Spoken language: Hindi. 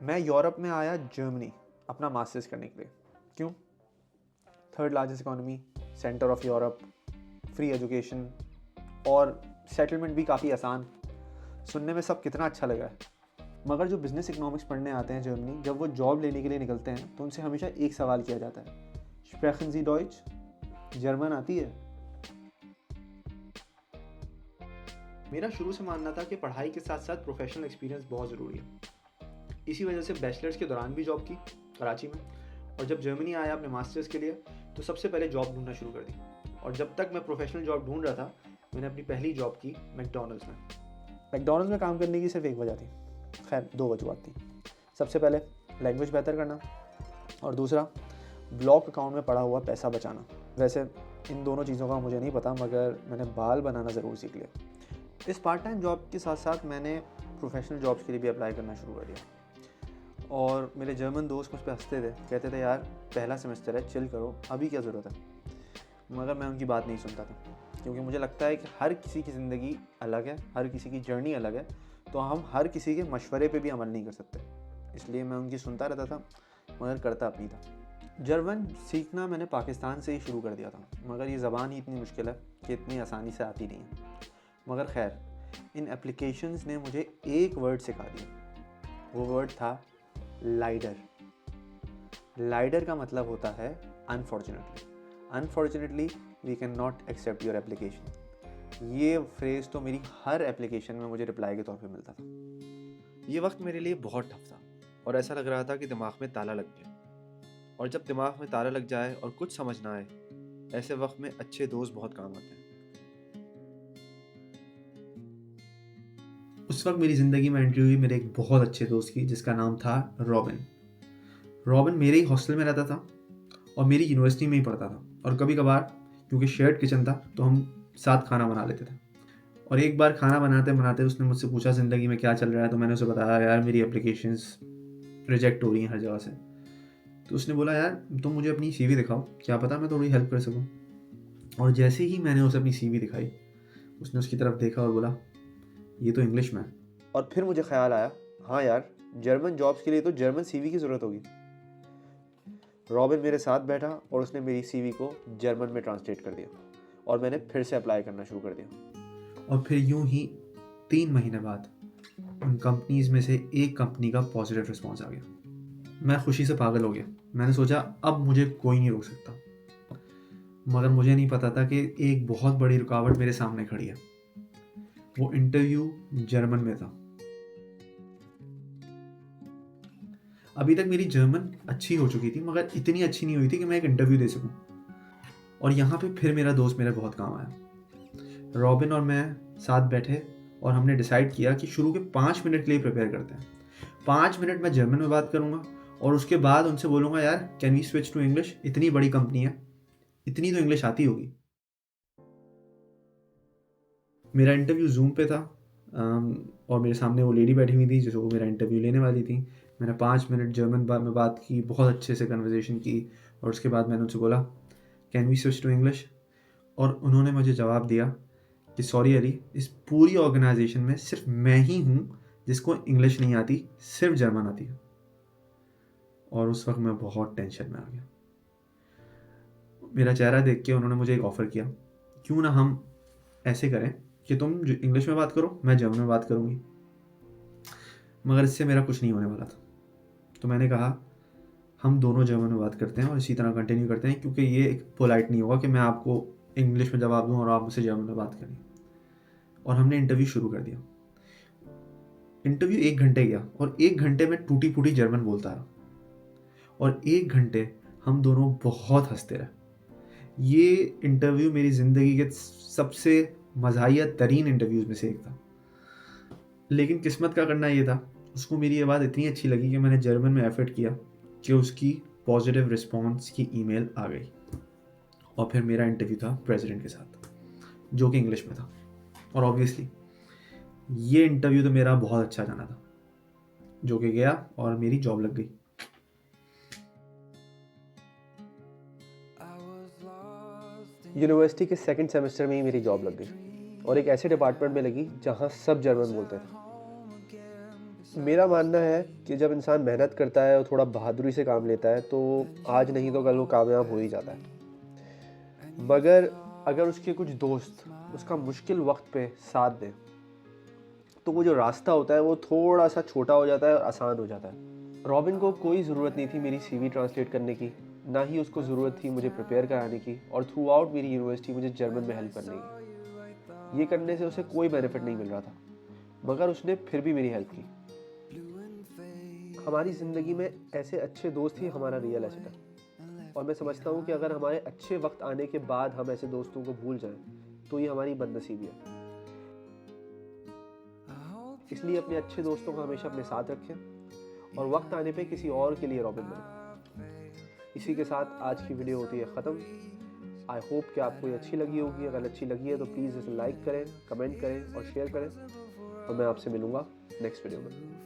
मैं यूरोप में आया जर्मनी अपना मास्टर्स करने के लिए। क्यों? Third largest economy, centre of Europe, free education और सेटलमेंट भी काफ़ी आसान। सुनने में सब कितना अच्छा लगा है। मगर जो बिजनेस इकोनॉमिक्स पढ़ने आते हैं जर्मनी, जब वो जॉब लेने के लिए निकलते हैं तो उनसे हमेशा एक सवाल किया जाता है, स्प्रेchen Sie Deutsch? जर्मन आती है? मेरा शुरू से मानना था कि पढ़ाई के साथ साथ प्रोफेशनल एक्सपीरियंस बहुत ज़रूरी है। इसी वजह से बैचलर्स के दौरान भी जॉब की कराची में, और जब जर्मनी आया अपने मास्टर्स के लिए तो सबसे पहले जॉब ढूंढना शुरू कर दी। और जब तक मैं प्रोफेशनल जॉब ढूंढ रहा था, मैंने अपनी पहली जॉब की मैकडोनल्ड्स में। मैकडोनल्ड्स में काम करने की सिर्फ एक वजह थी, खैर दो वजूहत थी। सबसे पहले लैंग्वेज बेहतर करना, और दूसरा ब्लॉक अकाउंट में पड़ा हुआ पैसा बचाना। वैसे इन दोनों चीज़ों का मुझे नहीं पता, मगर मैंने बाल बनाना ज़रूर सीख लिया। इस पार्ट टाइम जॉब के साथ साथ मैंने प्रोफेशनल जॉब्स के लिए भी अप्लाई करना शुरू कर दिया। और मेरे जर्मन दोस्त मुझ पर हंसते थे, कहते थे यार पहला सेमेस्टर है, चिल करो, अभी क्या ज़रूरत है। मगर मैं उनकी बात नहीं सुनता था, क्योंकि मुझे लगता है कि हर किसी की ज़िंदगी अलग है, हर किसी की जर्नी अलग है, तो हम हर किसी के मशवरे पे भी अमल नहीं कर सकते। इसलिए मैं उनकी सुनता रहता था, मगर करता अपनी था। जर्मन सीखना मैंने पाकिस्तान से ही शुरू कर दिया था, मगर ये ज़बान ही इतनी मुश्किल है कि इतनी आसानी से आती नहीं है। मगर खैर, इन एप्लीकेशंस ने मुझे एक वर्ड सिखा दिया। वो वर्ड था लाइडर। लाइडर का मतलब होता है unfortunately. Unfortunately we can not accept your application. ये फ्रेज़ तो मेरी हर एप्लीकेशन में मुझे रिप्लाई के तौर पे मिलता था। ये वक्त मेरे लिए बहुत टफ था और ऐसा लग रहा था कि दिमाग में ताला लग गया। और जब दिमाग में ताला लग जाए और कुछ समझ ना आए, ऐसे वक्त में अच्छे दोस्त बहुत काम आते हैं। उस वक्त मेरी ज़िंदगी में एंट्री हुई मेरे एक बहुत अच्छे दोस्त की, जिसका नाम था रॉबिन। रॉबिन मेरे ही हॉस्टल में रहता था और मेरी यूनिवर्सिटी में ही पढ़ता था, और कभी कभार क्योंकि शेयर्ड किचन था तो हम साथ खाना बना लेते थे। और एक बार खाना बनाते बनाते उसने मुझसे पूछा ज़िंदगी में क्या चल रहा है, तो मैंने उसे बताया यार मेरी एप्लीकेशंस रिजेक्ट हो रही हैं हर जगह से। तो उसने बोला यार तुम मुझे अपनी सीवी दिखाओ, क्या पता मैं थोड़ी हेल्प कर सकूं। और जैसे ही मैंने उसे अपनी सीवी दिखाई, उसने उसकी तरफ देखा और बोला ये तो इंग्लिश में है। और फिर मुझे ख्याल आया, हाँ यार जर्मन जॉब्स के लिए तो जर्मन सीवी की ज़रूरत होगी। रॉबिन मेरे साथ बैठा और उसने मेरी सीवी को जर्मन में ट्रांसलेट कर दिया, और मैंने फिर से अप्लाई करना शुरू कर दिया। और फिर यूं ही 3 महीने बाद उन कंपनीज में से एक कंपनी का पॉजिटिव रिस्पॉन्स आ गया। मैं खुशी से पागल हो गया। मैंने सोचा अब मुझे कोई नहीं रोक सकता। मगर मुझे नहीं पता था कि एक बहुत बड़ी रुकावट मेरे सामने खड़ी है। वो इंटरव्यू जर्मन में था। अभी तक मेरी जर्मन अच्छी हो चुकी थी, मगर इतनी अच्छी नहीं हुई थी कि मैं एक इंटरव्यू दे सकूं। और यहाँ पे फिर मेरा दोस्त मेरे बहुत काम आया। रॉबिन और मैं साथ बैठे और हमने डिसाइड किया कि शुरू के 5 मिनट के लिए प्रिपेयर करते हैं। 5 मिनट मैं जर्मन में बात करूँगा और उसके बाद उनसे बोलूँगा यार can we switch to English, इतनी बड़ी कंपनी है, इतनी तो इंग्लिश आती होगी। मेरा इंटरव्यू जूम पे था, और मेरे सामने वो लेडी बैठी हुई थी जो मेरा इंटरव्यू लेने वाली थी। मैंने 5 मिनट जर्मन में बात की, बहुत अच्छे से कन्वर्सेशन की, और उसके बाद मैंने उनसे बोला can we switch to English. और उन्होंने मुझे जवाब दिया कि सॉरी अली, इस पूरी ऑर्गेनाइजेशन में सिर्फ मैं ही हूँ जिसको इंग्लिश नहीं आती, सिर्फ जर्मन आती है। और उस वक्त मैं बहुत टेंशन में आ गया। मेरा चेहरा देख के उन्होंने मुझे एक ऑफ़र किया, क्यों ना हम ऐसे करें कि तुम इंग्लिश में बात करो, मैं जर्मन में बात करूँगी। मगर इससे मेरा कुछ नहीं होने वाला था। तो मैंने कहा हम दोनों जर्मन में बात करते हैं और इसी तरह कंटिन्यू करते हैं, क्योंकि ये एक पोलाइट नहीं होगा कि मैं आपको इंग्लिश में जवाब दूँ और आप मुझसे जर्मन में बात करें। और हमने इंटरव्यू शुरू कर दिया। इंटरव्यू 1 घंटे गया और 1 घंटे में टूटी फूटी जर्मन बोलता रहा, और 1 घंटे हम दोनों बहुत हंसते रहे। ये इंटरव्यू मेरी ज़िंदगी के सबसे मज़ाहिया तरीन इंटरव्यूज़ में से एक था। लेकिन किस्मत का करना ये था, उसको मेरी ये बात इतनी अच्छी लगी कि मैंने जर्मन में एफर्ट किया कि उसकी पॉजिटिव रिस्पॉन्स की ईमेल आ गई। और फिर मेरा इंटरव्यू था प्रेसिडेंट के साथ, जो कि इंग्लिश में था। और ऑब्वियसली ये इंटरव्यू तो मेरा बहुत अच्छा जाना था, जो कि गया और मेरी जॉब लग गई। यूनिवर्सिटी के सेकंड सेमेस्टर में ही मेरी जॉब लग गई, और एक ऐसे डिपार्टमेंट में लगी जहाँ सब जर्मन बोलते थे। मेरा मानना है कि जब इंसान मेहनत करता है और थोड़ा बहादुरी से काम लेता है तो आज नहीं तो कल वो कामयाब हो ही जाता है। मगर अगर उसके कुछ दोस्त उसका मुश्किल वक्त पे साथ दें तो वो जो रास्ता होता है वो थोड़ा सा छोटा हो जाता है और आसान हो जाता है। रॉबिन को कोई ज़रूरत नहीं थी मेरी सीवी ट्रांसलेट करने की, ना ही उसको ज़रूरत थी मुझे प्रिपेयर कराने की और थ्रू आउट मेरी यूनिवर्सिटी मुझे जर्मन में हेल्प करने की। ये करने से उसे कोई बेनिफिट नहीं मिल रहा था, मगर उसने फिर भी मेरी हेल्प की। हमारी ज़िंदगी में ऐसे अच्छे दोस्त ही हमारा रियल एसेट है, और मैं समझता हूँ कि अगर हमारे अच्छे वक्त आने के बाद हम ऐसे दोस्तों को भूल जाएं तो ये हमारी बदनसीबी है। इसलिए अपने अच्छे दोस्तों को हमेशा अपने साथ रखें और वक्त आने पे किसी और के लिए रॉबिन बने। इसी के साथ आज की वीडियो होती है ख़त्म। आई होप कि आपको ये अच्छी लगी होगी। अगर अच्छी लगी है तो प्लीज़ इसे लाइक करें, कमेंट करें और शेयर करें, और मैं आपसे मिलूँगा नेक्स्ट वीडियो में।